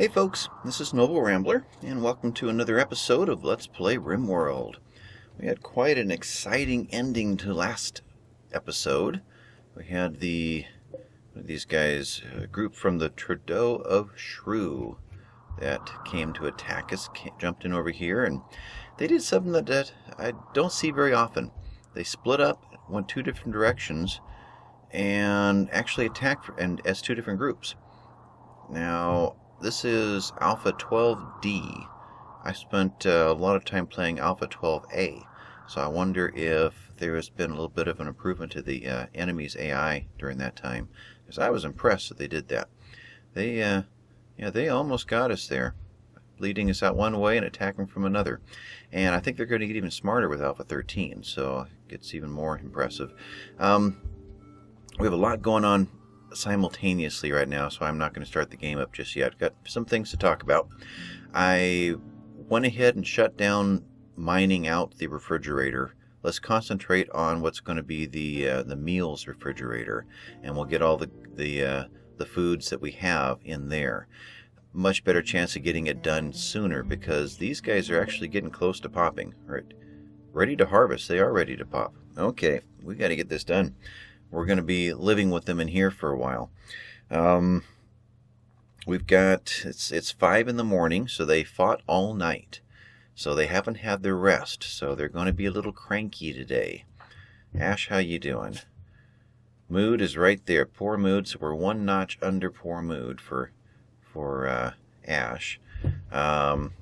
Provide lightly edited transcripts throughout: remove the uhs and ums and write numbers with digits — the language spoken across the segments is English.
Hey folks, this is Noble Rambler, and welcome to another episode of Let's Play RimWorld. We had quite an exciting ending to last episode. We had these guys, a group from the Trudeau of Shrew that came to attack us, jumped in over here, and they did something that I don't see very often. They split up, went two different directions, and actually attacked as two different groups. Now, this is Alpha 12D. I spent a lot of time playing Alpha 12A, so I wonder if there has been a little bit of an improvement to the enemy's AI during that time, because I was impressed that they did that. They almost got us there, leading us out one way and attacking from another. And I think they're going to get even smarter with Alpha 13, so it gets even more impressive. We have a lot going on simultaneously right now, so I'm not going to start the game up just yet. I've got some things to talk about. I went ahead and shut down mining out the refrigerator. Let's concentrate on what's going to be the meals refrigerator, and we'll get all the foods that we have in there. Much better chance of getting it done sooner, because these guys are actually getting close to popping. Right, ready to harvest. They are ready to pop. Okay, we got to get this done. We're going to be living with them in here for a while. We've got, it's 5 in the morning, so they fought all night. So they haven't had their rest, so they're going to be a little cranky today. Ash, how you doing? Mood is right there. Poor mood, so we're one notch under poor mood for Ash.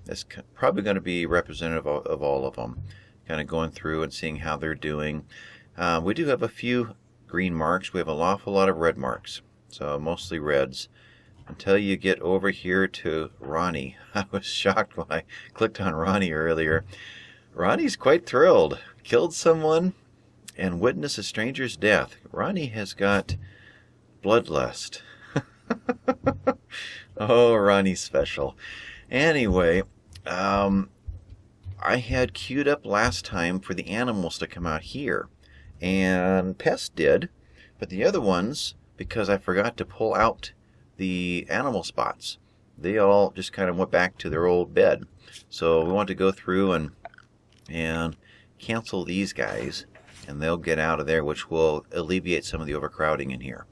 It's probably going to be representative of all of them. Kind of going through and seeing how they're doing. We do have a few green marks. We have an awful lot of red marks, so mostly reds, until you get over here to Ronnie. I was shocked when I clicked on Ronnie earlier. Ronnie's quite thrilled. Killed someone and witnessed a stranger's death. Ronnie has got bloodlust. Oh, Ronnie's special. Anyway, I had queued up last time for the animals to come out here. And Pest did, but the other ones, because I forgot to pull out the animal spots, they all just kind of went back to their old bed. So we want to go through and cancel these guys, and they'll get out of there, which will alleviate some of the overcrowding in here.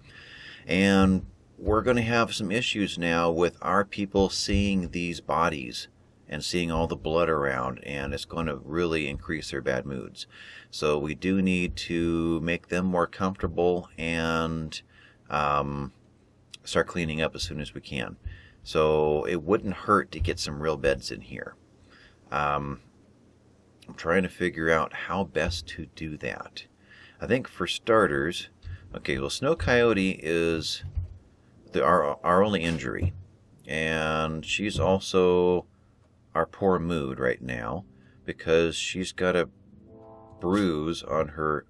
And we're going to have some issues now with our people seeing these bodies and seeing all the blood around, and it's going to really increase their bad moods. So we do need to make them more comfortable and start cleaning up as soon as we can. So it wouldn't hurt to get some real beds in here. I'm trying to figure out how best to do that. I think for starters, okay, well, Snow Coyote is our only injury, and she's also our poor mood right now, because she's got a bruise on her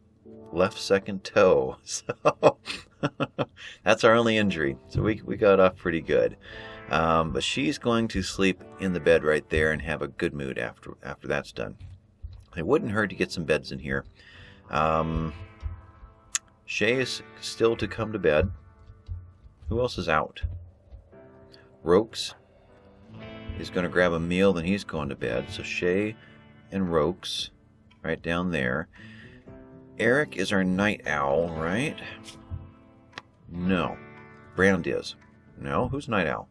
left second toe. So that's our only injury. So we got off pretty good. But she's going to sleep in the bed right there and have a good mood after that's done. It wouldn't hurt to get some beds in here. Shay is still to come to bed. Who else is out? Rokes. He's going to grab a meal, then he's going to bed. So Shay and Rokes right down there. Eric is our night owl, right? No. Brand is. No? Who's night owl?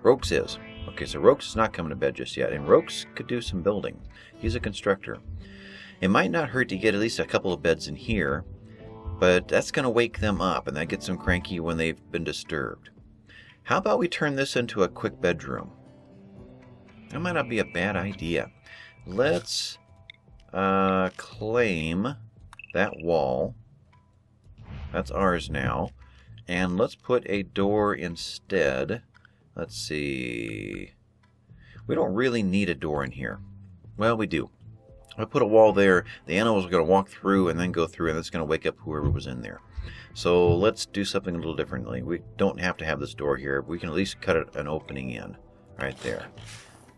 Rokes is. Okay, so Rokes is not coming to bed just yet. And Rokes could do some building. He's a constructor. It might not hurt to get at least a couple of beds in here, but that's going to wake them up, and that gets them cranky when they've been disturbed. How about we turn this into a quick bedroom? That might not be a bad idea. Let's claim that wall. That's ours now. And let's put a door instead. Let's see. We don't really need a door in here. Well, we do. I put a wall there. The animals are going to walk through and then go through, and it's going to wake up whoever was in there. So let's do something a little differently. We don't have to have this door here. We can at least cut an opening in right there.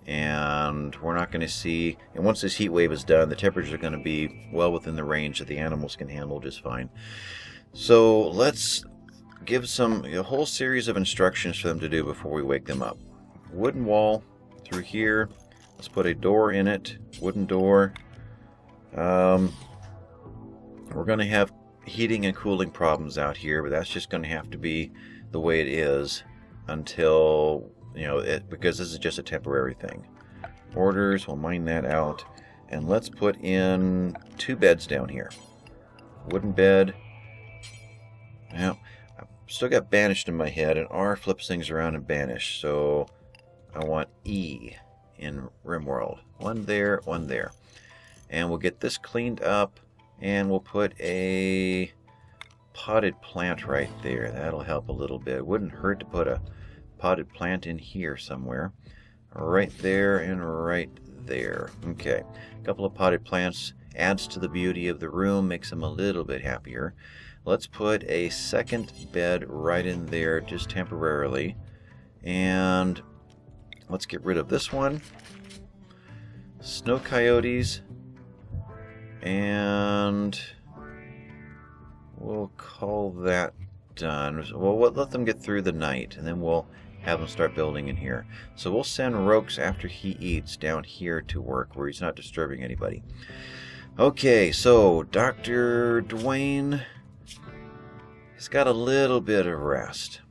And we're not going to see, and once this heat wave is done, the temperatures are going to be well within the range that the animals can handle just fine. So let's give a whole series of instructions for them to do before we wake them up. Wooden wall through here. Let's put a door in it. Wooden door. We're going to have heating and cooling problems out here, but that's just going to have to be the way it is until, because this is just a temporary thing. Orders, we'll mine that out. And let's put in 2 beds down here. Wooden bed. Now, I've still got banished in my head, and R flips things around and banish, so I want E in RimWorld. 1 there, 1 there. And we'll get this cleaned up, and we'll put a potted plant right there. That'll help a little bit. It wouldn't hurt to put a potted plant in here somewhere. Right there and right there. Okay. A couple of potted plants adds to the beauty of the room, makes them a little bit happier. Let's put a second bed right in there just temporarily. And let's get rid of this one. Snow coyotes. And we'll call that done. Well, we'll let them get through the night, and then we'll have them start building in here. So we'll send Rokes after he eats down here to work where he's not disturbing anybody. Okay, so Dr. Dwayne has got a little bit of rest.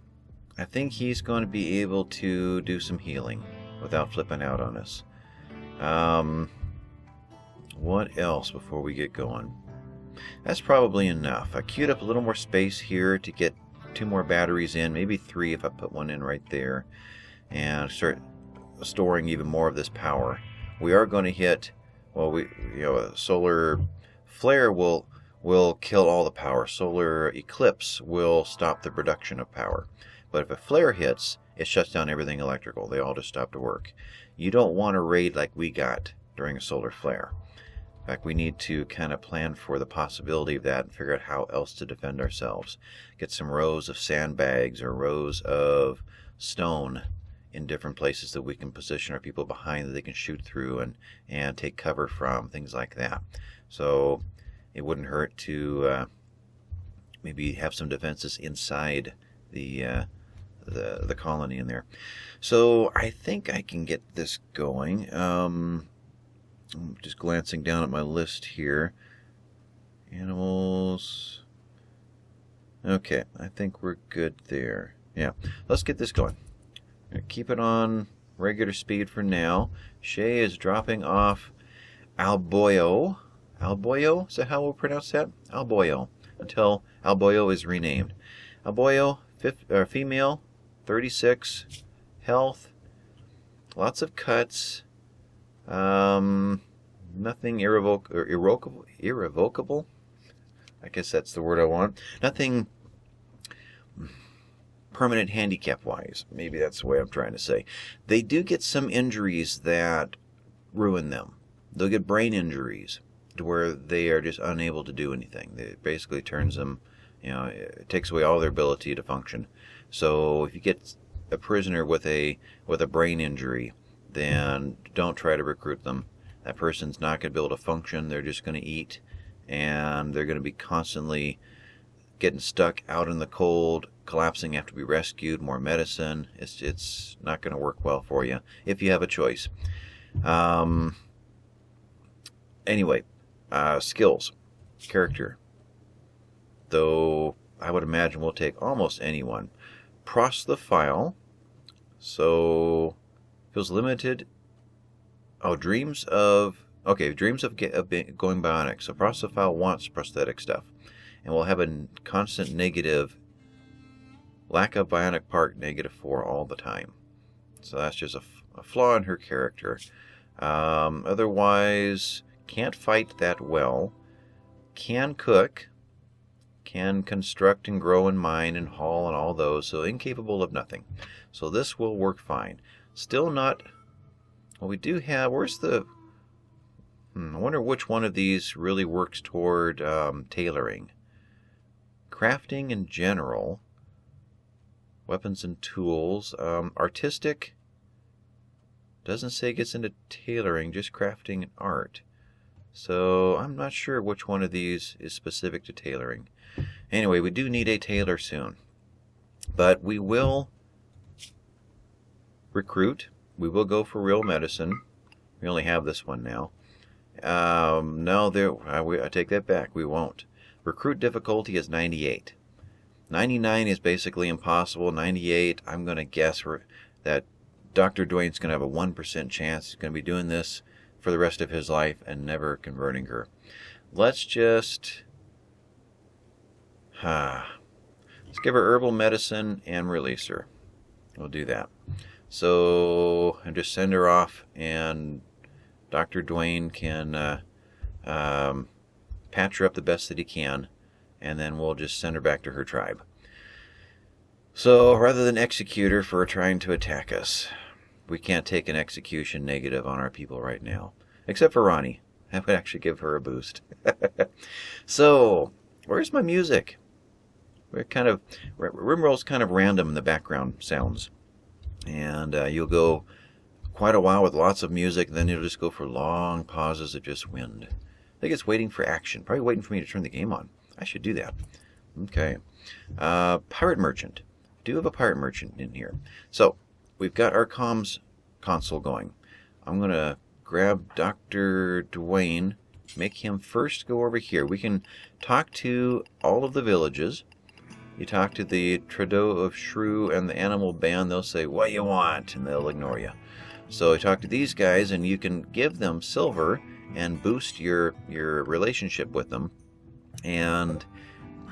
I think he's going to be able to do some healing without flipping out on us. What else before we get going? That's probably enough. I queued up a little more space here to get 2 more batteries in, maybe 3 if I put one in right there, and start storing even more of this power. We are going to hit, well, a solar flare will kill all the power. Solar eclipse will stop the production of power. But if a flare hits, it shuts down everything electrical. They all just stop to work. You don't want a raid like we got during a solar flare. In fact, we need to kind of plan for the possibility of that and figure out how else to defend ourselves. Get some rows of sandbags or rows of stone in different places that we can position our people behind that they can shoot through and take cover from, things like that. So it wouldn't hurt to maybe have some defenses inside the colony in there. So I think I can get this going. I'm just glancing down at my list here. Animals. Okay, I think we're good there. Yeah, let's get this going. I'm gonna keep it on regular speed for now. Shay is dropping off Alboyo. Alboyo? Is that how we'll pronounce that? Alboyo. Until Alboyo is renamed. Alboyo, female, 36, health, lots of cuts. Nothing irrevocable. I guess that's the word I want. Nothing permanent handicap-wise. Maybe that's the way I'm trying to say. They do get some injuries that ruin them. They'll get brain injuries to where they are just unable to do anything. It basically turns them, it takes away all their ability to function. So if you get a prisoner with a brain injury, then don't try to recruit them. That person's not going to be able to function. They're just going to eat, and they're going to be constantly getting stuck out in the cold, collapsing, have to be rescued, more medicine. It's not going to work well for you if you have a choice. Anyway, skills, character. Though I would imagine we'll take almost anyone. Proselyphile. So feels limited. Oh, dreams of going bionic. So Proselyphile wants prosthetic stuff, and we'll have a constant negative. Lack of bionic part, -4 all the time. So that's just a flaw in her character. Otherwise, can't fight that well. Can cook. Can construct and grow and mine and haul and all those. So incapable of nothing. So this will work fine. Still not. Well, we do have. Where's the? I wonder which one of these really works toward tailoring. Crafting in general. Weapons and tools. Artistic. Doesn't say it gets into tailoring, just crafting and art. So I'm not sure which one of these is specific to tailoring. Anyway, we do need a tailor soon. But we will recruit. We will go for real medicine. We only have this one now. No, I take that back. We won't. Recruit difficulty is 98. 99 is basically impossible. 98, I'm going to guess that Dr. Dwayne's going to have a 1% chance. He's going to be doing this for the rest of his life and never converting her. Let's just... let's give her herbal medicine and release her. We'll do that. So, and just send her off, and Dr. Dwayne can patch her up the best that he can, and then we'll just send her back to her tribe. So, rather than execute her for trying to attack us, we can't take an execution negative on our people right now. Except for Ronnie. That would actually give her a boost. So, where's my music? RimWorld's kind of random in the background sounds. And you'll go quite a while with lots of music, and then you'll just go for long pauses of just wind. I think it's waiting for action. Probably waiting for me to turn the game on. I should do that. Okay. Pirate Merchant. Do have a Pirate Merchant in here. So, we've got our comms console going. I'm going to grab Dr. Dwayne, make him first go over here. We can talk to all of the villages. You talk to the Trudeau of Shrew and the Animal Band, they'll say, "What you want?" and they'll ignore you. So you talk to these guys, and you can give them silver and boost your relationship with them. And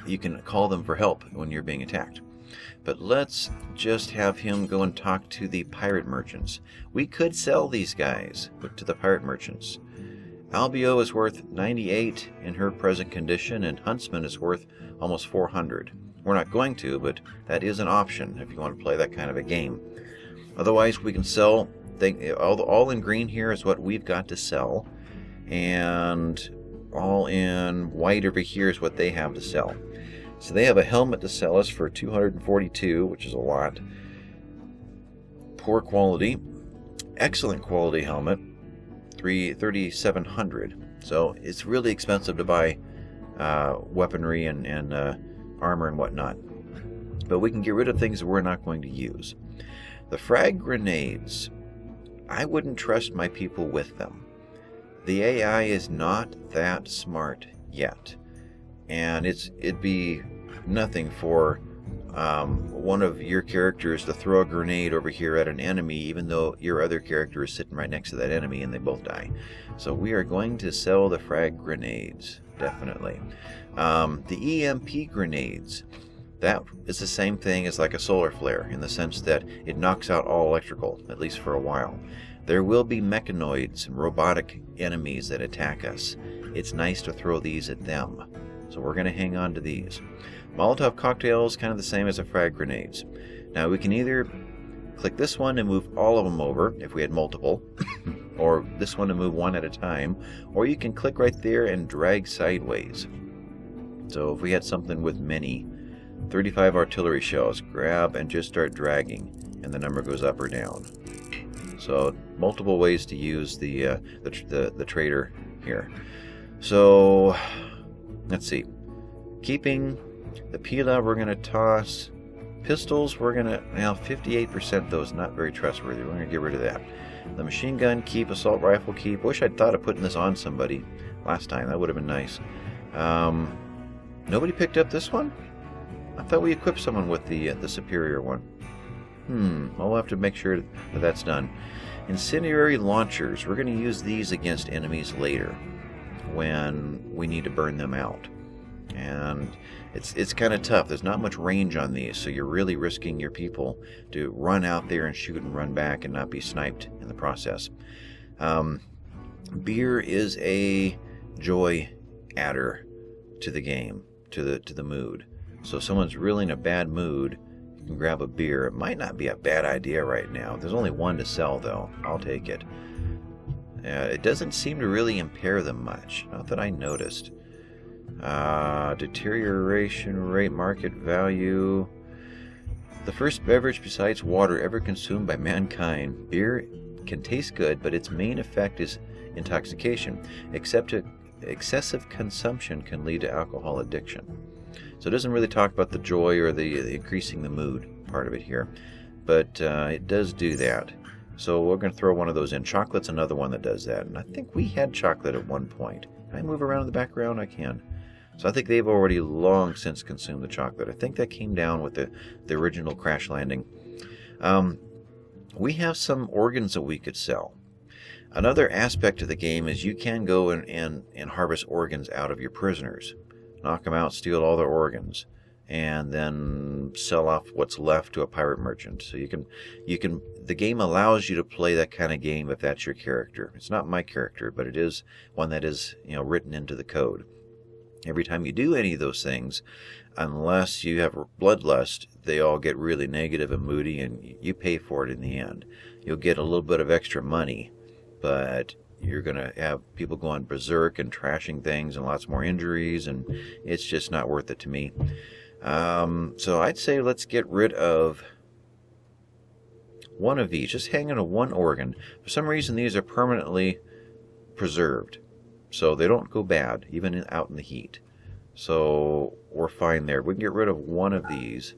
you can call them for help when you're being attacked. But let's just have him go and talk to the pirate merchants. We could sell these guys to the pirate merchants. Albio is worth 98 in her present condition, and Huntsman is worth almost 400. We're not going to, but that is an option if you want to play that kind of a game. Otherwise, we can sell. All in green here is what we've got to sell, and all in white over here is what they have to sell. So they have a helmet to sell us for 242, which is a lot. Poor quality. Excellent quality helmet, 3,700. So it's really expensive to buy weaponry and armor and whatnot. But we can get rid of things that we're not going to use. The frag grenades, I wouldn't trust my people with them. The AI is not that smart yet. And it'd be nothing for one of your characters to throw a grenade over here at an enemy, even though your other character is sitting right next to that enemy and they both die. So we are going to sell the frag grenades, definitely. The EMP grenades, that is the same thing as like a solar flare in the sense that it knocks out all electrical, at least for a while. There will be mechanoids and robotic enemies that attack us. It's nice to throw these at them. So we're going to hang on to these. Molotov cocktails, kind of the same as the frag grenades. Now we can either click this one and move all of them over, if we had multiple, or this one to move one at a time, or you can click right there and drag sideways. So if we had something with many, 35 artillery shells, grab and just start dragging, and the number goes up or down. So multiple ways to use the trader here. So let's see. Keeping the Pila, we're going to toss. Pistols, we're going to, 58% those, not very trustworthy. We're going to get rid of that. The machine gun, keep. Assault rifle, keep. Wish I'd thought of putting this on somebody last time. That would have been nice. Nobody picked up this one? I thought we equipped someone with the superior one. I'll have to make sure that that's done. Incendiary launchers. We're going to use these against enemies later when we need to burn them out. And it's kind of tough. There's not much range on these, so you're really risking your people to run out there and shoot and run back and not be sniped in the process. Beer is a joy adder to the game, to the mood. So if someone's really in a bad mood, you can grab a beer. It might not be a bad idea right now. There's only one to sell, though. I'll take it. It doesn't seem to really impair them much. Not that I noticed. Deterioration rate, market value. The first beverage besides water ever consumed by mankind. Beer can taste good, but its main effect is intoxication. Excessive consumption can lead to alcohol addiction. So it doesn't really talk about the joy or the increasing the mood part of it here. But it does do that. So we're going to throw one of those in. Chocolate's another one that does that. And I think we had chocolate at one point. Can I move around in the background? I can. So I think they've already long since consumed the chocolate. I think that came down with the original crash landing. We have some organs that we could sell. Another aspect of the game is you can go and harvest organs out of your prisoners. Knock them out, steal all their organs, and then sell off what's left to a pirate merchant. So the game allows you to play that kind of game if that's your character. It's not my character, but it is one that is, written into the code. Every time you do any of those things, unless you have bloodlust, they all get really negative and moody, and you pay for it in the end. You'll get a little bit of extra money, but you're going to have people going berserk and trashing things and lots more injuries, and it's just not worth it to me. So I'd say let's get rid of one of each. Just hang on to one organ. For some reason, these are permanently preserved, so they don't go bad, even out in the heat. So we're fine there. We can get rid of one of these.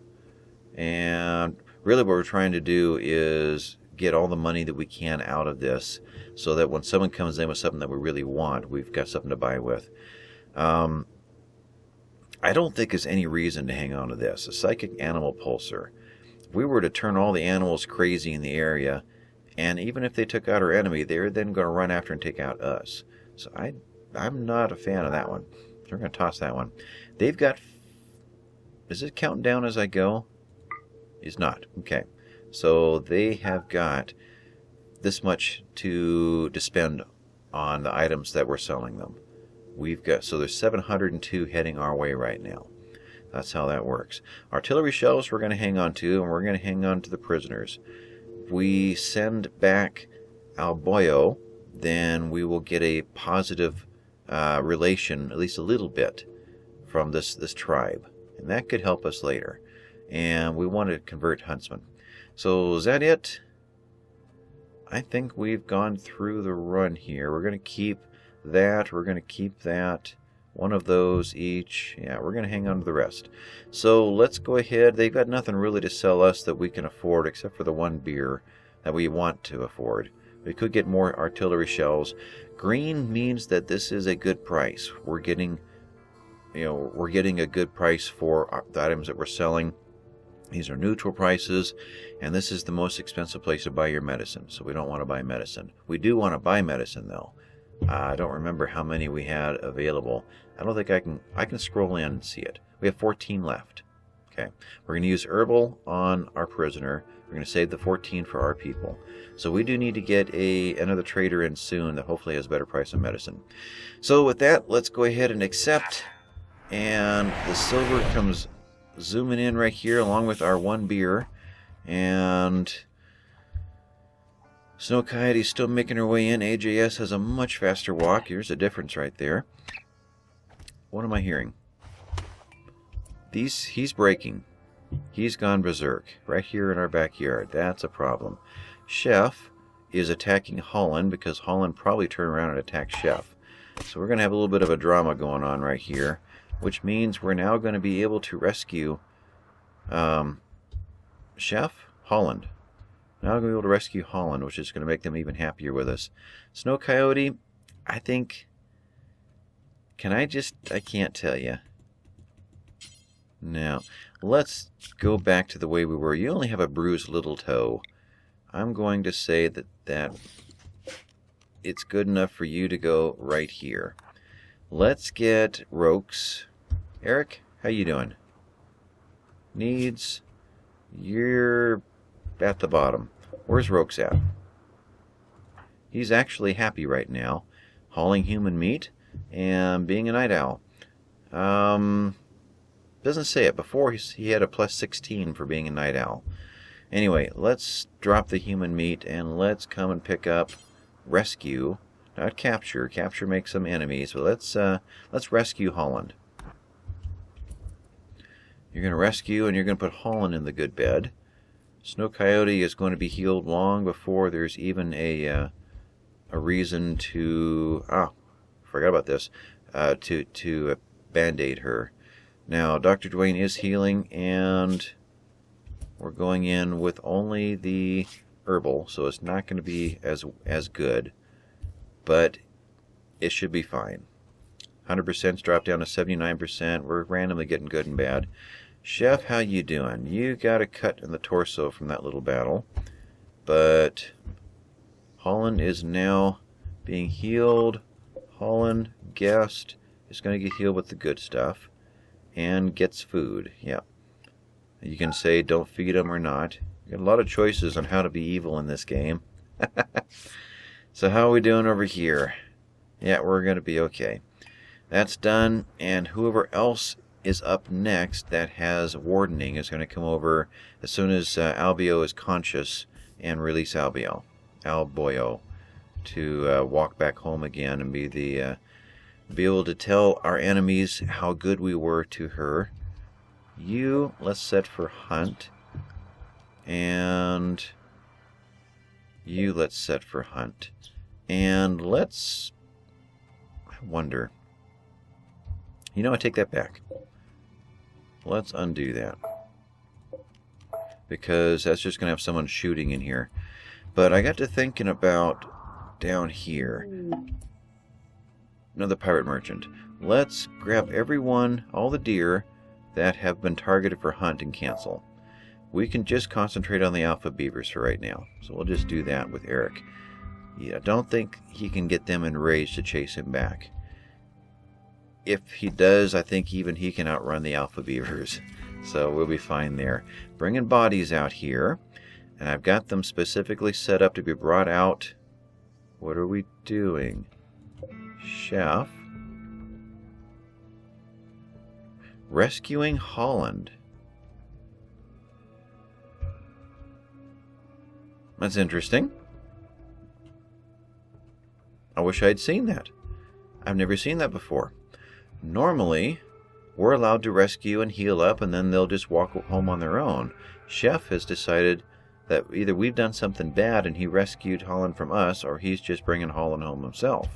And really what we're trying to do is get all the money that we can out of this, so that when someone comes in with something that we really want, we've got something to buy with. I don't think there's any reason to hang on to this. A psychic animal pulsar. If we were to turn all the animals crazy in the area, and even if they took out our enemy, they're then going to run after and take out us. So I'm not a fan of that one. So we're going to toss that one. They've got... Is it counting down as I go? It's not. Okay. So they have got this much to spend on the items that we're selling them. So there's 702 heading our way right now. That's how that works. Artillery shells we're going to hang on to, and we're going to hang on to the prisoners. If we send back Alboyo, then we will get a positive relation, at least a little bit, from this tribe. And that could help us later. And we want to convert Huntsman. So is that it? I think we've gone through the run here. We're going to keep that. We're going to keep that. One of those each. Yeah, we're going to hang on to the rest. So let's go ahead. They've got nothing really to sell us that we can afford except for the one beer that we want to afford. We could get more artillery shells. Green means that this is a good price. We're getting a good price for the items that we're selling. These are neutral prices, and this is the most expensive place to buy your medicine, so we don't want to buy medicine. We do want to buy medicine, though. I don't remember how many we had available. I don't think I can scroll in and see it. We have 14 left. Okay, we're going to use herbal on our prisoner. We're going to save the 14 for our people. So we do need to get another trader in soon that hopefully has a better price on medicine. So with that, let's go ahead and accept. And the silver comes zooming in right here along with our one beer. And Snow Coyote's still making her way in. AJS has a much faster walk. Here's a difference right there. What am I hearing? He's breaking. He's gone berserk right here in our backyard. That's a problem. Chef is attacking Holland because Holland probably turned around and attacked Chef. So we're going to have a little bit of a drama going on right here, which means we're now going to be able to rescue Chef, Holland. Now we're going to be able to rescue Holland, which is going to make them even happier with us. Snow Coyote, I think... I can't tell you. Now, let's go back to the way we were. You only have a bruised little toe. I'm going to say that it's good enough for you to go right here. Let's get Rokes. Eric, how you doing? Needs. You're at the bottom. Where's Rokes at? He's actually happy right now, hauling human meat and being a night owl. Doesn't say it. Before he had a plus 16 for being a night owl. Anyway, let's drop the human meat and let's come and pick up rescue, not capture. Capture makes some enemies, but let's rescue Holland. You're going to rescue and you're going to put Holland in the good bed. Snow Coyote is going to be healed long before there's even a reason to forgot about this to band-aid her. Now, Dr. Dwayne is healing, and we're going in with only the herbal, so it's not going to be as good, but it should be fine. 100%'s dropped down to 79%. We're randomly getting good and bad. Chef, how you doing? You got a cut in the torso from that little battle, but Holland is now being healed. Holland, guest, is going to get healed with the good stuff and gets food. Yeah. You can say don't feed him or not. You got a lot of choices on how to be evil in this game. So how are we doing over here? Yeah, we're going to be okay. That's done, and whoever else is up next that has wardening is going to come over as soon as Albio is conscious and release Alboyo to walk back home again and be able to tell our enemies how good we were to her. Let's set for hunt, and let's set for hunt, and I wonder. I take that back. Let's undo that, because that's just going to have someone shooting in here. But I got to thinking about down here. Another pirate merchant. Let's grab everyone, all the deer that have been targeted for hunt, and cancel. We can just concentrate on the alpha beavers for right now. So we'll just do that with Eric. Yeah, I don't think he can get them enraged to chase him back. If he does, I think even he can outrun the alpha beavers. So we'll be fine there. Bringing bodies out here. And I've got them specifically set up to be brought out. What are we doing? Chef. Rescuing Holland. That's interesting. I wish I'd seen that. I've never seen that before. Normally, we're allowed to rescue and heal up, and then they'll just walk home on their own. Chef has decided that either we've done something bad and he rescued Holland from us, or he's just bringing Holland home himself.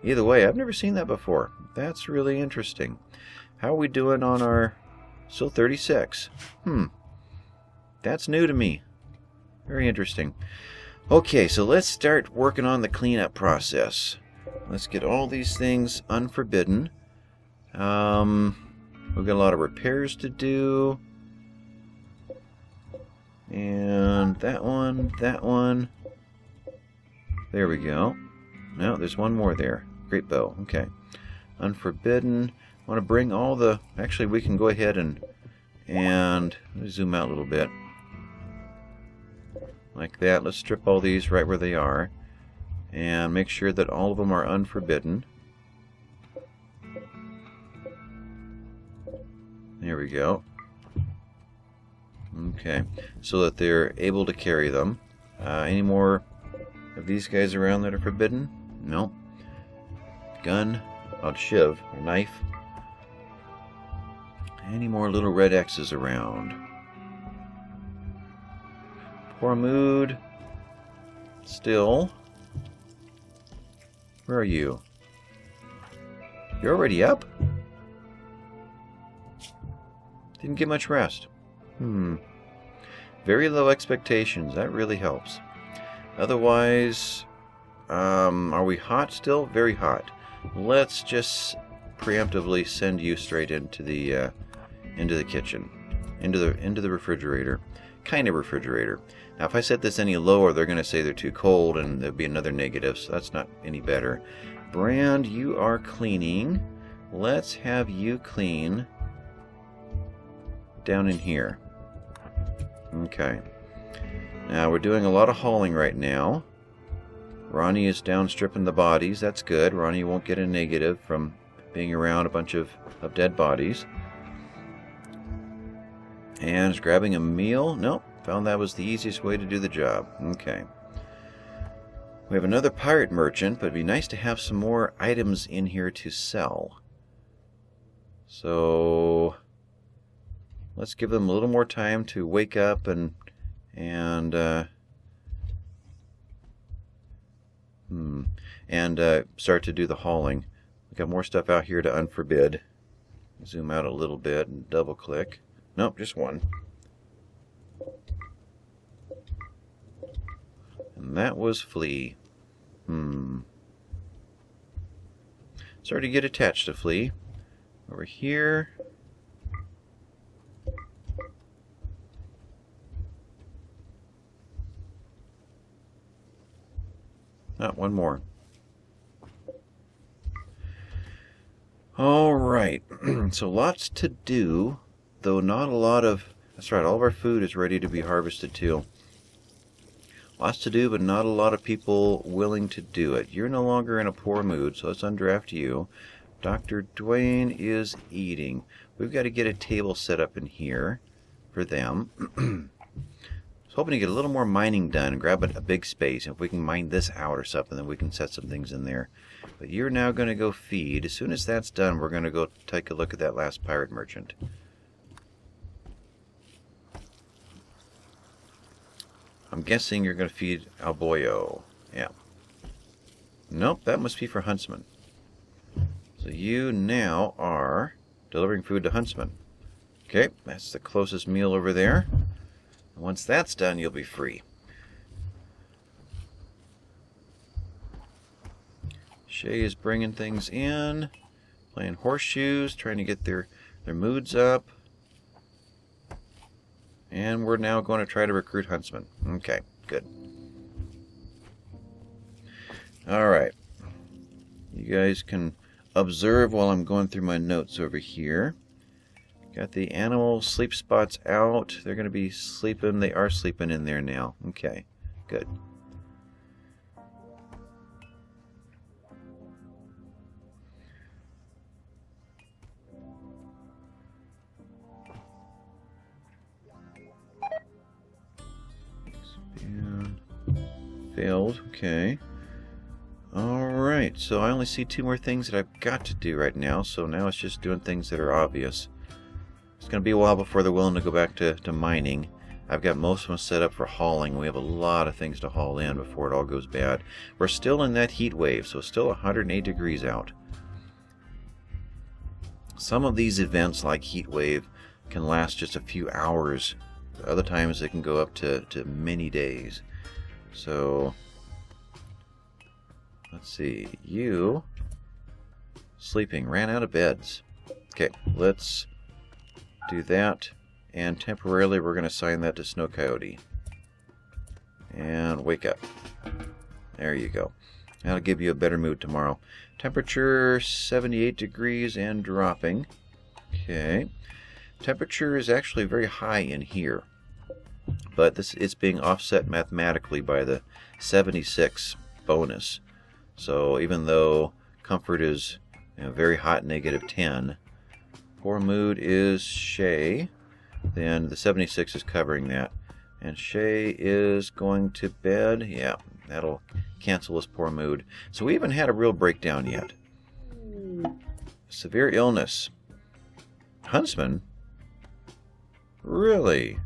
Either way, I've never seen that before. That's really interesting. How are we doing on our... Still 36. That's new to me. Very interesting. Okay, so let's start working on the cleanup process. Let's get all these things unforbidden. We've got a lot of repairs to do. And that one. There we go. No, there's one more there. Great bow. Okay. Unforbidden. I want to bring all the... Actually, we can go ahead and let me zoom out a little bit. Like that. Let's strip all these right where they are. And make sure that all of them are unforbidden. There we go. Okay. So that they're able to carry them. Any more of these guys around that are forbidden? No. Gun. Shiv. Or knife. Any more little red X's around? Poor mood. Still. Where are you? You're already up? Didn't get much rest. Very low expectations. That really helps. Otherwise, are we hot still? Very hot. Let's just preemptively send you straight into the kitchen, into the refrigerator, kind of refrigerator. Now, if I set this any lower, they're going to say they're too cold, and there'll be another negative. So that's not any better. Brand, you are cleaning. Let's have you clean down in here. Okay. Now we're doing a lot of hauling right now. Ronnie is down stripping the bodies. That's good. Ronnie won't get a negative from being around a bunch of dead bodies. And is grabbing a meal. Nope. Found that was the easiest way to do the job. Okay. We have another pirate merchant, but it'd be nice to have some more items in here to sell. So let's give them a little more time to wake up and start to do the hauling. We've got more stuff out here to unforbid. Zoom out a little bit and double click. Nope, just one. And that was Flea. Sorry to get attached to Flea. Over here. One more. Alright, so lots to do, though not a lot of... That's right, all of our food is ready to be harvested too. Lots to do, but not a lot of people willing to do it. You're no longer in a poor mood, so let's undraft you. Dr. Dwayne is eating. We've got to get a table set up in here for them. I was hoping to get a little more mining done and grab a big space. If we can mine this out or something, then we can set some things in there. But you're now going to go feed. As soon as that's done, we're going to go take a look at that last pirate merchant. I'm guessing you're going to feed Alboyo. Yeah. Nope, that must be for Huntsman. So you now are delivering food to Huntsman. Okay, that's the closest meal over there. And once that's done, you'll be free. Shay is bringing things in, playing horseshoes, trying to get their moods up. And we're now going to try to recruit Huntsman. Okay, good. Alright. You guys can observe while I'm going through my notes over here. Got the animal sleep spots out. They're going to be sleeping. They are sleeping in there now. Okay, good. Failed. Okay. Alright, so I only see 2 more things that I've got to do right now, so now it's just doing things that are obvious. It's going to be a while before they're willing to go back to mining. I've got most of them set up for hauling. We have a lot of things to haul in before it all goes bad. We're still in that heat wave, so it's still 108 degrees out. Some of these events, like heat wave, can last just a few hours. Other times they can go up to many days. So, let's see. You, sleeping, ran out of beds. Okay, let's do that. And temporarily we're going to assign that to Snow Coyote. And wake up. There you go. That'll give you a better mood tomorrow. Temperature 78 degrees and dropping. Okay. Temperature is actually very high in here. But it's being offset mathematically by the 76 bonus. So even though comfort is very hot, -10, poor mood is Shay. Then the 76 is covering that. And Shay is going to bed. Yeah, that'll cancel his poor mood. So we haven't had a real breakdown yet. Severe illness. Huntsman? Really?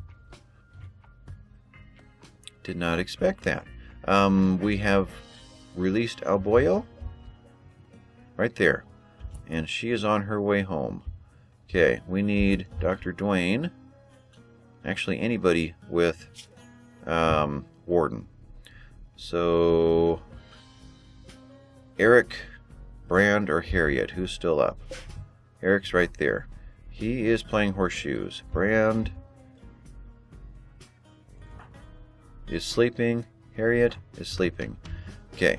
Did not expect that. We have released Alboyo. Right there. And she is on her way home. Okay, we need Dr. Dwayne. Actually, anybody with Warden. So, Eric, Brand, or Harriet, who's still up? Eric's right there. He is playing horseshoes. Brand is sleeping. Harriet is sleeping. Okay,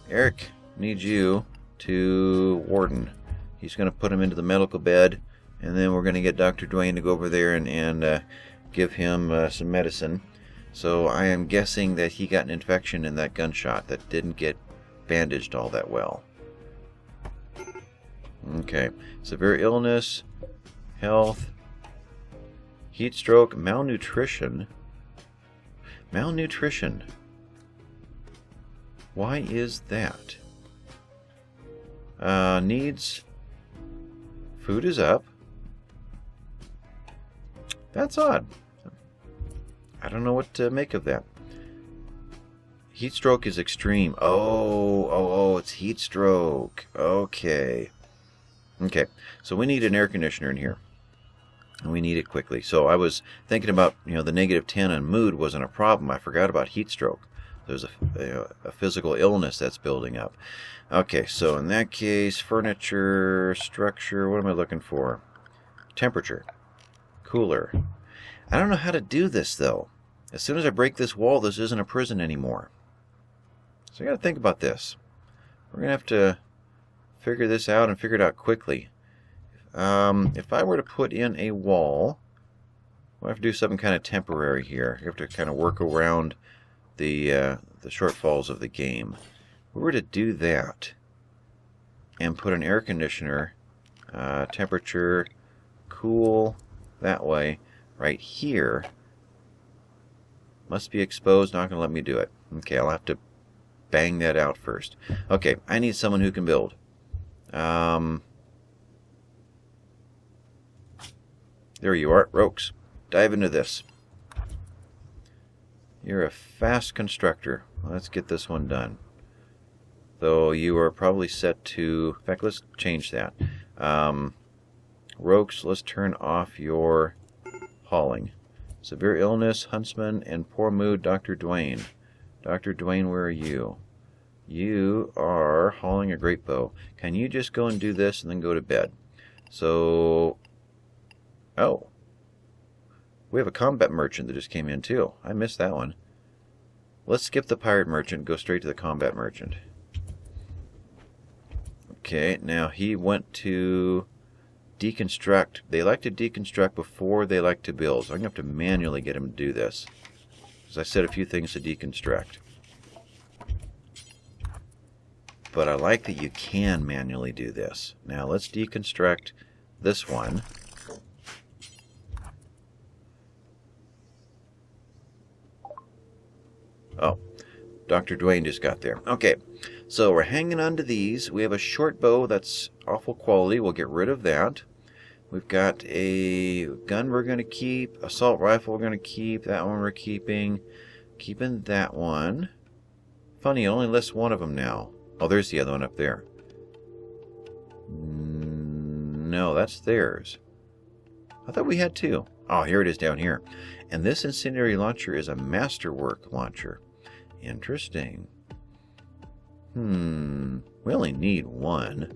Eric needs you to Warden. He's going to put him into the medical bed, and then we're going to get Dr. Dwayne to go over there and give him some medicine. So I am guessing that he got an infection in that gunshot that didn't get bandaged all that well. Okay, severe illness, health, heat stroke, malnutrition. Malnutrition. Why is that? Needs. Food is up. That's odd. I don't know what to make of that. Heat stroke is extreme. Oh, it's heat stroke. Okay. Okay, so we need an air conditioner in here. And we need it quickly. So I was thinking about, the -10 on mood wasn't a problem. I forgot about heat stroke. There's a physical illness that's building up. Okay, so in that case, furniture, structure, what am I looking for? Temperature, cooler. I don't know how to do this, though. As soon as I break this wall, this isn't a prison anymore. So I got to think about this. We're going to have to figure this out and figure it out quickly. If I were to put in a wall, we'll have to do something kind of temporary here. You have to kind of work around the shortfalls of the game. If we were to do that and put an air conditioner, temperature, cool, that way, right here, must be exposed, not going to let me do it. Okay, I'll have to bang that out first. Okay, I need someone who can build. There you are, Rokes. Dive into this. You're a fast constructor. Let's get this one done. Though you are probably set to... In fact, let's change that. Rokes, let's turn off your hauling. Severe illness, Huntsman, and poor mood, Dr. Dwayne. Dr. Dwayne, where are you? You are hauling a great bow. Can you just go and do this and then go to bed? So... Oh, we have a combat merchant that just came in too. I missed that one. Let's skip the pirate merchant and go straight to the combat merchant. Okay, now he went to deconstruct. They like to deconstruct before they like to build. So I'm going to have to manually get him to do this. Because I said a few things to deconstruct. But I like that you can manually do this. Now let's deconstruct this one. Oh, Dr. Dwayne just got there. Okay, so we're hanging on to these. We have a short bow that's awful quality. We'll get rid of that. We've got a gun we're going to keep. Assault rifle we're going to keep. That one we're keeping. Keeping that one. Funny, it only lists one of them now. Oh, there's the other one up there. No, that's theirs. I thought we had two. Oh, here it is down here. And this incendiary launcher is a masterwork launcher. Interesting. We only need one.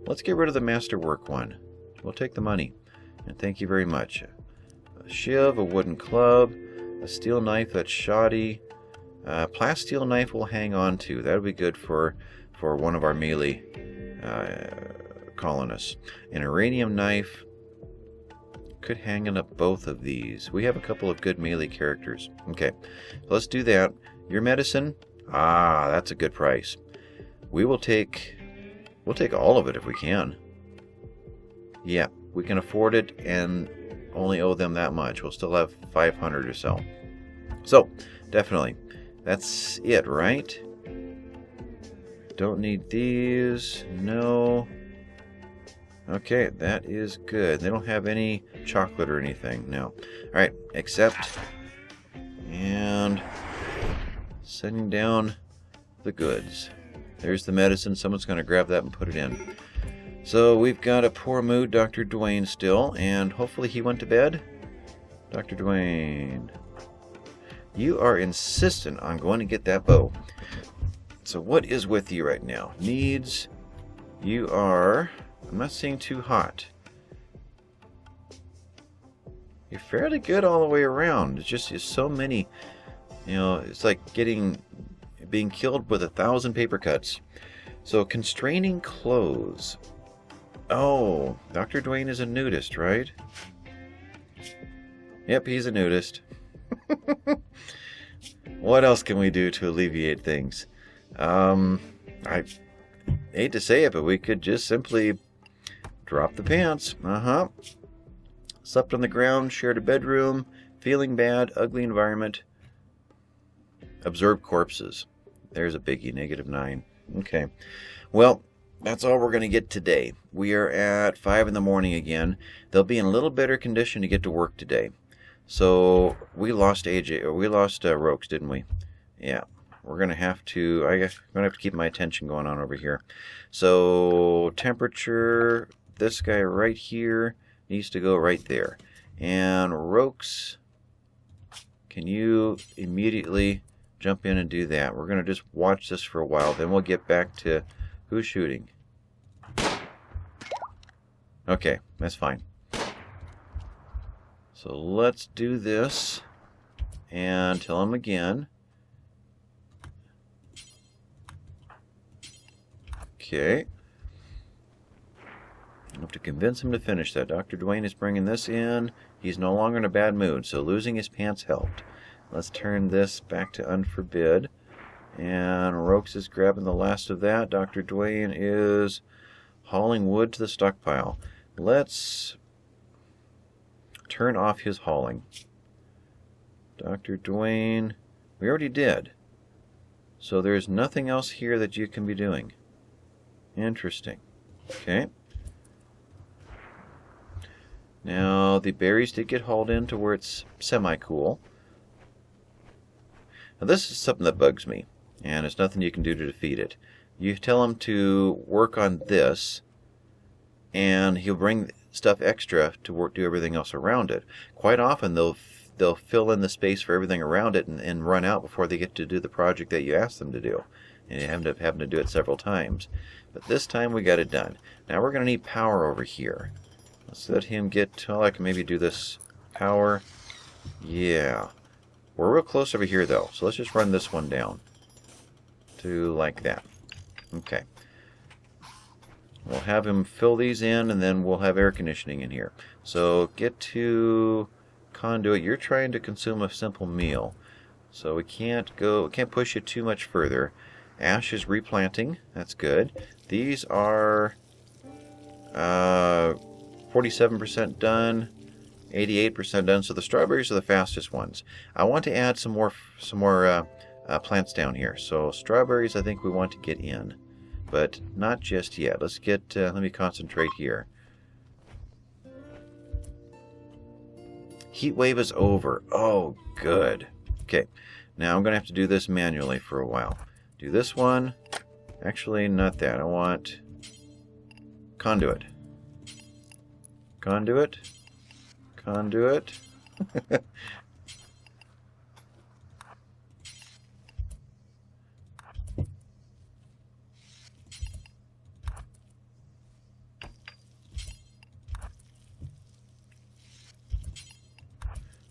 Let's get rid of the masterwork one. We'll take the money. And thank you very much. A shiv, a wooden club, a steel knife that's shoddy. Plasteel knife we'll hang on to. That'll be good for one of our melee colonists. An uranium knife. Could hang up both of these. We have a couple of good melee characters. Okay, let's do that. Your medicine? Ah, that's a good price. We'll take all of it if we can. Yeah, we can afford it and only owe them that much. We'll still have 500 or so. So, definitely. That's it, right? Don't need these. No. Okay, that is good. They don't have any chocolate or anything. No. Alright, accept. And sending down the goods. There's the medicine. Someone's going to grab that and put it in. So we've got a poor mood, Dr. Dwayne, still. And hopefully he went to bed. Dr. Dwayne. You are insistent on going to get that bow. So what is with you right now? Needs. You are... I'm not seeing too hot. You're fairly good all the way around. It's just so many, it's like being killed with 1,000 paper cuts. So constraining clothes. Oh, Dr. Dwayne is a nudist, right? Yep, he's a nudist. What else can we do to alleviate things? I hate to say it, but we could just simply drop the pants. Slept on the ground, shared a bedroom, feeling bad, ugly environment. Observed corpses. There's a biggie, -9. Okay. Well, that's all we're going to get today. We are at 5 in the morning again. They'll be in a little better condition to get to work today. So we lost AJ, or we lost Rokes, didn't we? Yeah. we're going to have to, I'm going to have to keep my attention going on over here. So temperature, this guy right here needs to go right there. And Rokes, can you immediately jump in and do that? We're going to just watch this for a while, then we'll get back to who's shooting. Okay, that's fine. So let's do this and tell him again. Okay. I have to convince him to finish that. Dr. Dwayne is bringing this in. He's no longer in a bad mood, so losing his pants helped. Let's turn this back to unforbid. And Rokes is grabbing the last of that. Dr. Dwayne is hauling wood to the stockpile. Let's turn off his hauling. Dr. Dwayne, we already did. So there's nothing else here that you can be doing. Interesting. Okay. Now, the berries did get hauled in to where it's semi-cool. Now, this is something that bugs me, and there's nothing you can do to defeat it. You tell him to work on this, and he'll bring stuff extra to do everything else around it. Quite often, they'll fill in the space for everything around it and run out before they get to do the project that you ask them to do. And you end up having to do it several times. But this time, we got it done. Now, we're going to need power over here. Let's let him get, well, I can maybe do this power. Yeah. We're real close over here, though. So let's just run this one down to like that. Okay. We'll have him fill these in, and then we'll have air conditioning in here. So get to conduit. You're trying to consume a simple meal. So we can't push it too much further. Ash is replanting. That's good. These are 47% done, 88% done. So the strawberries are the fastest ones. I want to add some more plants down here. So strawberries, I think we want to get in, but not just yet. Let's get. Let me concentrate here. Heat wave is over. Oh, good. Okay, now I'm going to have to do this manually for a while. Do this one. Actually, not that. I want conduit. Conduit. Conduit.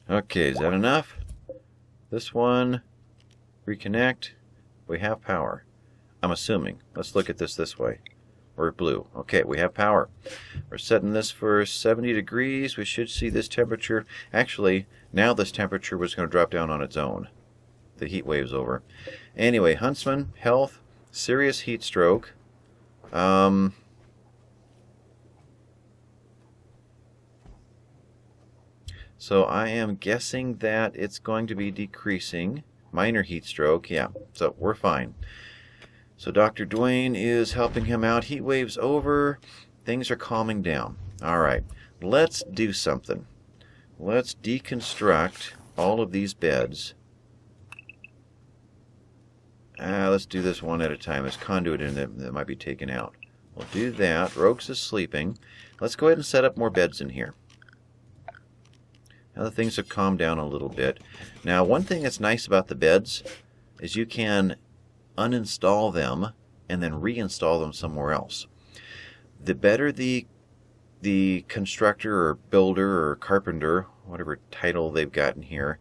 Okay, is that enough? This one, reconnect. We have power. I'm assuming. Let's look at this way. Or blue. Okay, we have power. We're setting this for 70 degrees. We should see this temperature. Actually, now this temperature was going to drop down on its own. The heat wave's over. Anyway, Huntsman, health, serious heat stroke. So I am guessing that it's going to be decreasing. Minor heat stroke, yeah. So we're fine. So Dr. Dwayne is helping him out. Heat wave's over. Things are calming down. All right. Let's do something. Let's deconstruct all of these beds. Let's do this one at a time. There's conduit in it that might be taken out. We'll do that. Rokes is sleeping. Let's go ahead and set up more beds in here. Now that things have calmed down a little bit. Now, one thing that's nice about the beds is you can uninstall them and then reinstall them somewhere else. The better the constructor or builder or carpenter, whatever title they've gotten here,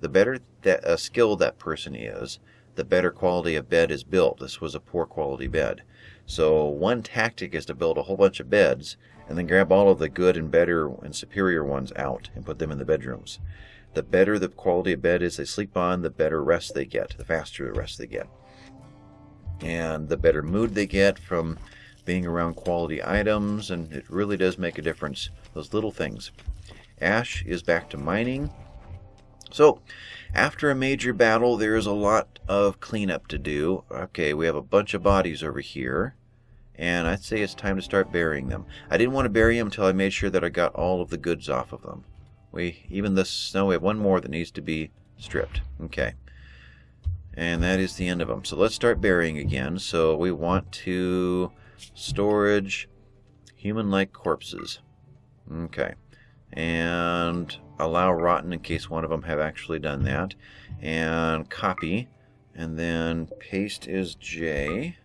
the better that skill that person is, the better quality of bed is built. This was a poor quality bed. So one tactic is to build a whole bunch of beds and then grab all of the good and better and superior ones out and put them in the bedrooms. The better the quality of bed is they sleep on, the better rest they get, the faster the rest they get. And the better mood they get from being around quality items, and it really does make a difference, those little things. Ash is back to mining. So, after a major battle, there is a lot of cleanup to do. Okay, we have a bunch of bodies over here, and I'd say it's time to start burying them. I didn't want to bury them until I made sure that I got all of the goods off of them. Now we have one more that needs to be stripped. Okay. And that is the end of them. So let's start burying again. So we want to storage human-like corpses. Okay. And allow rotten in case one of them have actually done that. And copy. And then paste is J.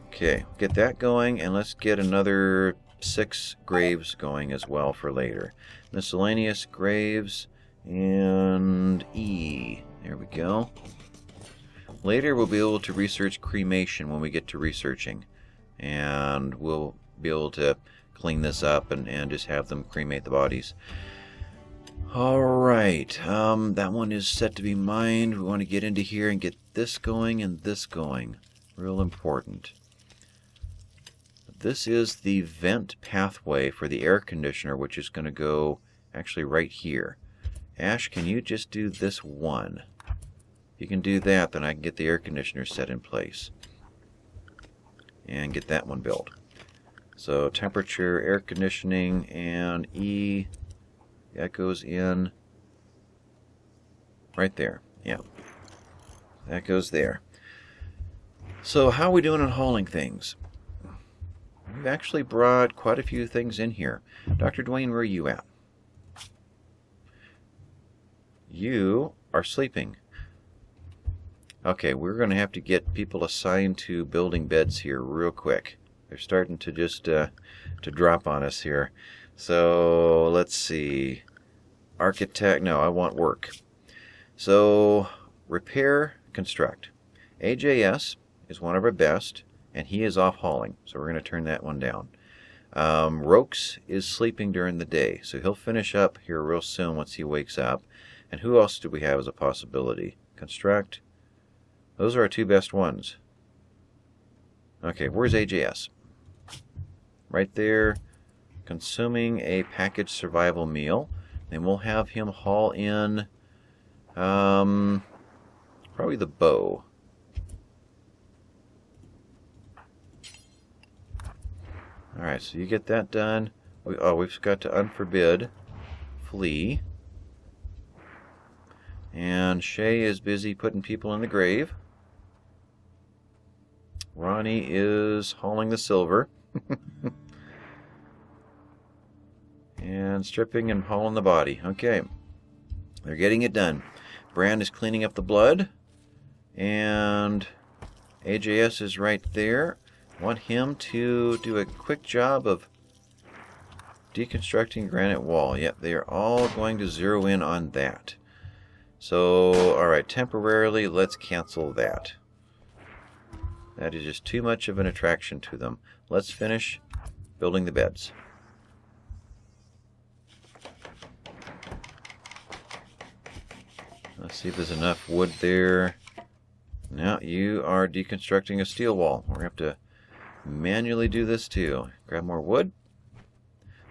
Okay, get that going, and let's get another 6 graves going as well for later. Miscellaneous graves and E. There we go. Later we'll be able to research cremation when we get to researching. And we'll be able to clean this up and just have them cremate the bodies. Alright, that one is set to be mined. We want to get into here and get this going and this going. Real important. This is the vent pathway for the air conditioner, which is going to go actually right here. Ash, can you just do this one? If you can do that, then I can get the air conditioner set in place. And get that one built. So temperature, air conditioning, and E, that goes in right there. Yeah, that goes there. So how are we doing on hauling things? We've actually brought quite a few things in here. Dr. Dwayne, where are you at? You are sleeping. Okay, we're going to have to get people assigned to building beds here real quick. They're starting to just to drop on us here. So let's see. Architect, no, I want work. So repair, construct. AJS is one of our best, and he is off hauling, so we're going to turn that one down. Rokes is sleeping during the day, so he'll finish up here real soon once he wakes up. And who else do we have as a possibility? Construct. Those are our 2 best ones. Okay, where's AJS? Right there, consuming a packaged survival meal. Then we'll have him haul in probably the bow. Alright, so you get that done. We've got to unforbid flee. And Shay is busy putting people in the grave. Ronnie is hauling the silver. And stripping and hauling the body. Okay. They're getting it done. Brand is cleaning up the blood. And AJS is right there. Want him to do a quick job of deconstructing granite wall. Yep, they are all going to zero in on that. So, alright, temporarily, let's cancel that. That is just too much of an attraction to them. Let's finish building the beds. Let's see if there's enough wood there. Now, you are deconstructing a steel wall. We're going to have to manually do this too. Grab more wood.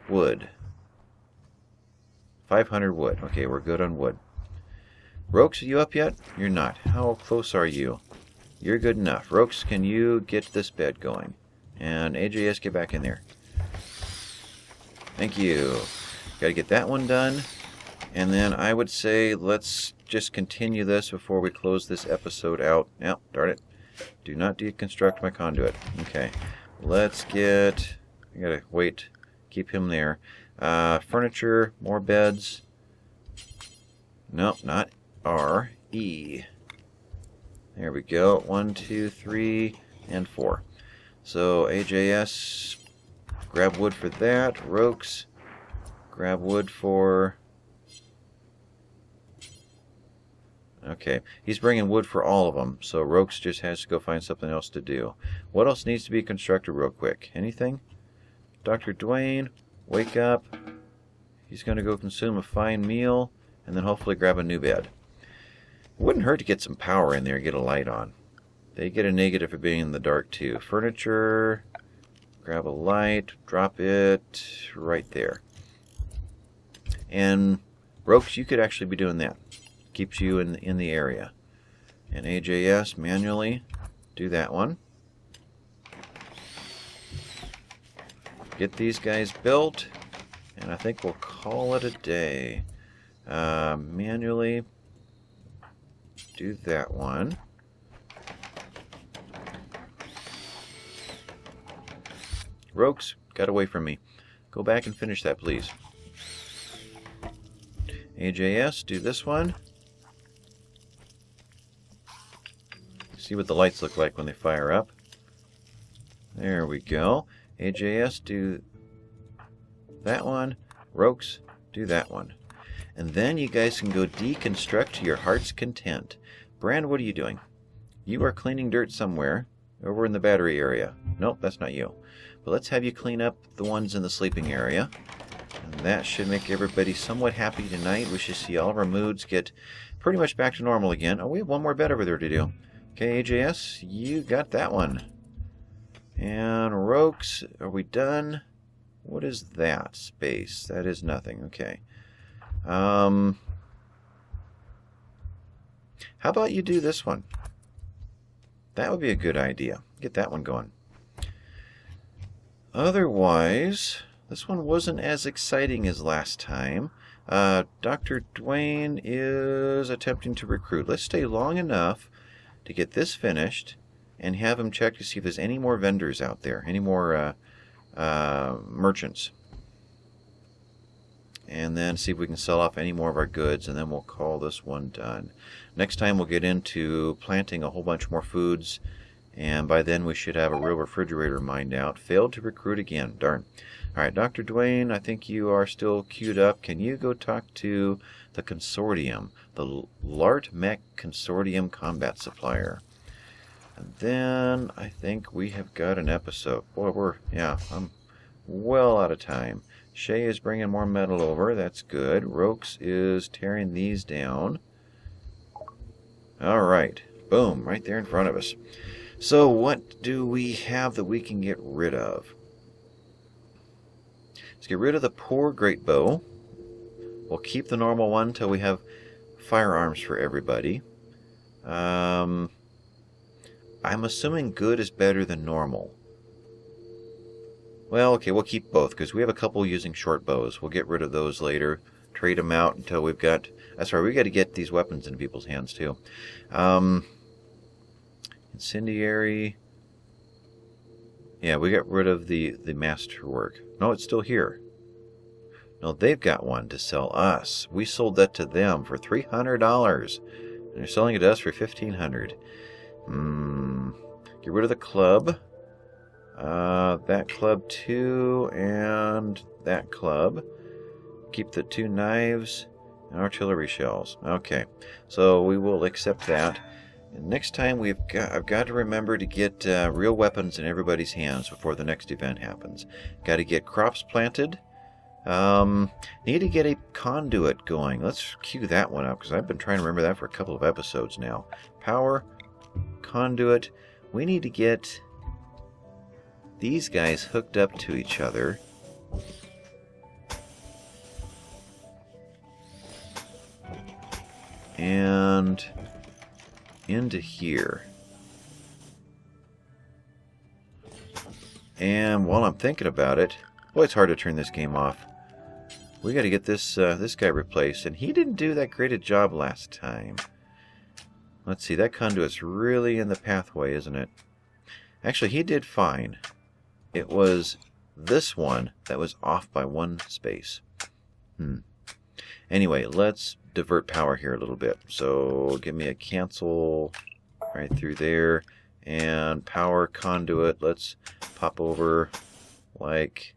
Wood. 500 wood. Okay, we're good on wood. Rokes, are you up yet? You're not. How close are you? You're good enough. Rokes, can you get this bed going? And AJS, get back in there. Thank you. Got to get that one done. And then I would say let's just continue this before we close this episode out. Now, darn it. Do not deconstruct my conduit. Okay. Let's get... I gotta wait. Keep him there. Furniture, more beds. Nope, not R. E. There we go. 1, 2, 3, and 4. So AJS, grab wood for that. Rokes, grab wood for... Okay, he's bringing wood for all of them, so Rokes just has to go find something else to do. What else needs to be constructed real quick? Anything? Dr. Dwayne, wake up. He's going to go consume a fine meal, and then hopefully grab a new bed. It wouldn't hurt to get some power in there and get a light on. They get a negative for being in the dark too. Furniture, grab a light, drop it right there. And Rokes, you could actually be doing that. Keeps you in the area. And AJS, manually do that one. Get these guys built, and I think we'll call it a day. Manually do that one. Rogues, got away from me. Go back and finish that, please. AJS, do this one. See what the lights look like when they fire up. There we go. AJS, do that one. Rogues, do that one. And then you guys can go deconstruct to your heart's content. Brand, what are you doing? You are cleaning dirt somewhere over in the battery area. Nope, that's not you. But let's have you clean up the ones in the sleeping area. And that should make everybody somewhat happy tonight. We should see all of our moods get pretty much back to normal again. Oh, we have one more bed over there to do. Okay, AJS, you got that one. And Rogues, are we done? What is that? Space. That is nothing. Okay. How about you do this one? That would be a good idea. Get that one going. Otherwise, this one wasn't as exciting as last time. Dr. Dwayne is attempting to recruit. Let's stay long enough to get this finished and have him check to see if there's any more vendors out there, any more merchants. And then see if we can sell off any more of our goods, and then we'll call this one done. Next time we'll get into planting a whole bunch more foods, and by then we should have a real refrigerator mined out. Failed to recruit again. Darn. Alright, Dr. Dwayne, I think you are still queued up. Can you go talk to the consortium, the Lart Mech Consortium Combat Supplier? And then I think we have got an episode. Boy, I'm well out of time. Shay is bringing more metal over. That's good. Roke's is tearing these down. Alright. Boom. Right there in front of us. So what do we have that we can get rid of? Let's get rid of the poor great bow. We'll keep the normal one until we have firearms for everybody. I'm assuming good is better than normal. Well, okay, we'll keep both, because we have a couple using short bows. We'll get rid of those later. Trade them out until we've got... That's right, we've got to get these weapons into people's hands, too. Incendiary... Yeah, we got rid of the masterwork. No, it's still here. No, they've got one to sell us. We sold that to them for $300. And they're selling it to us for $1,500. Get rid of the club. That club too, and that club. Keep the 2 knives and artillery shells. Okay, so we will accept that. And next time I've got to remember to get real weapons in everybody's hands before the next event happens. Got to get crops planted. Need to get a conduit going. Let's cue that one up, because I've been trying to remember that for a couple of episodes now. Power, conduit. We need to get these guys hooked up to each other. And into here. And while I'm thinking about it, boy, it's hard to turn this game off. We got to get this guy replaced, and he didn't do that great a job last time. Let's see, that conduit's really in the pathway, isn't it? Actually, he did fine. It was this one that was off by 1 space. Anyway, let's divert power here a little bit. So give me a cancel right through there. And power conduit, let's pop over like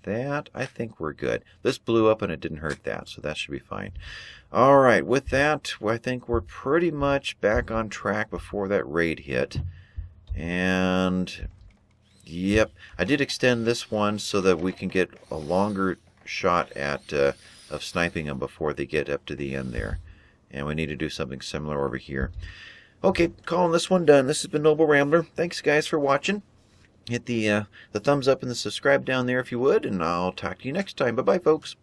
that. I think we're good. This blew up and it didn't hurt that, so that should be fine. Alright, with that, I think we're pretty much back on track before that raid hit. And yep, I did extend this one so that we can get a longer shot at of sniping them before they get up to the end there. And we need to do something similar over here. Okay, calling this one done. This has been Noble Rambler. Thanks guys for watching. Hit the thumbs up and the subscribe down there if you would, and I'll talk to you next time. Bye-bye, folks.